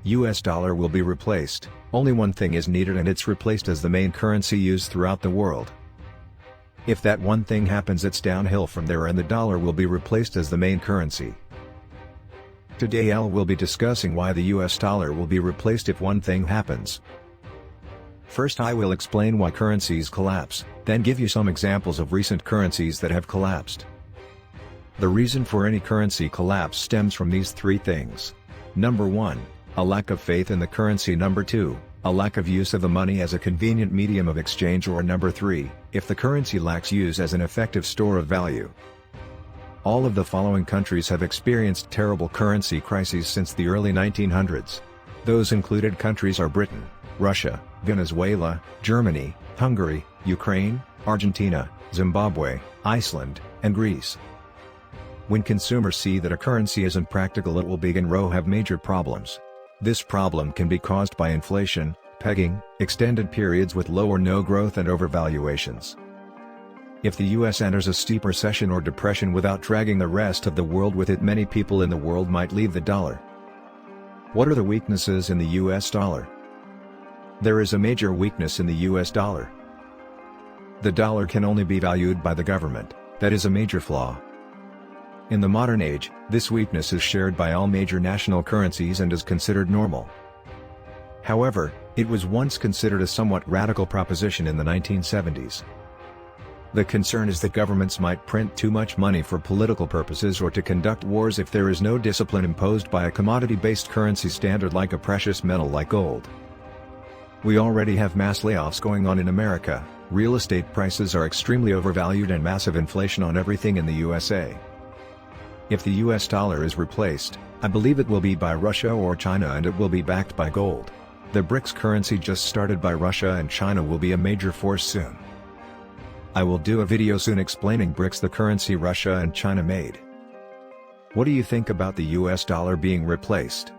US dollar will be replaced. Only one thing is needed, and it's replaced as the main currency used throughout the world. If that one thing happens, it's downhill from there, and the dollar will be replaced as the main currency. Today I will be discussing why the US dollar will be replaced if one thing happens. First, I will explain why currencies collapse, then give you some examples of recent currencies that have collapsed. The reason for any currency collapse stems from these three things. Number 1, a lack of faith in the currency. Number 2, a lack of use of the money as a convenient medium of exchange. Or number 3, if the currency lacks use as an effective store of value. All of the following countries have experienced terrible currency crises since the early 1900s. Those included countries are Britain, Russia, Venezuela, Germany, Hungary, Ukraine, Argentina, Zimbabwe, Iceland, and Greece. When consumers see that a currency isn't practical, it will begin to have major problems. This problem can be caused by inflation, pegging, extended periods with low or no growth, and overvaluations. If the US enters a steep recession or depression without dragging the rest of the world with it, many people in the world might leave the dollar. What are the weaknesses in the US dollar? There is a major weakness in the US dollar. The dollar can only be valued by the government. That is a major flaw. In the modern age, this weakness is shared by all major national currencies and is considered normal. However, it was once considered a somewhat radical proposition in the 1970s. The concern is that governments might print too much money for political purposes or to conduct wars if there is no discipline imposed by a commodity-based currency standard like a precious metal like gold. We already have mass layoffs going on in America, real estate prices are extremely overvalued, and massive inflation on everything in the USA. If the US dollar is replaced, I believe it will be by Russia or China, and it will be backed by gold. The BRICS currency just started by Russia and China will be a major force soon. I will do a video soon explaining BRICS, the currency Russia and China made. What do you think about the US dollar being replaced?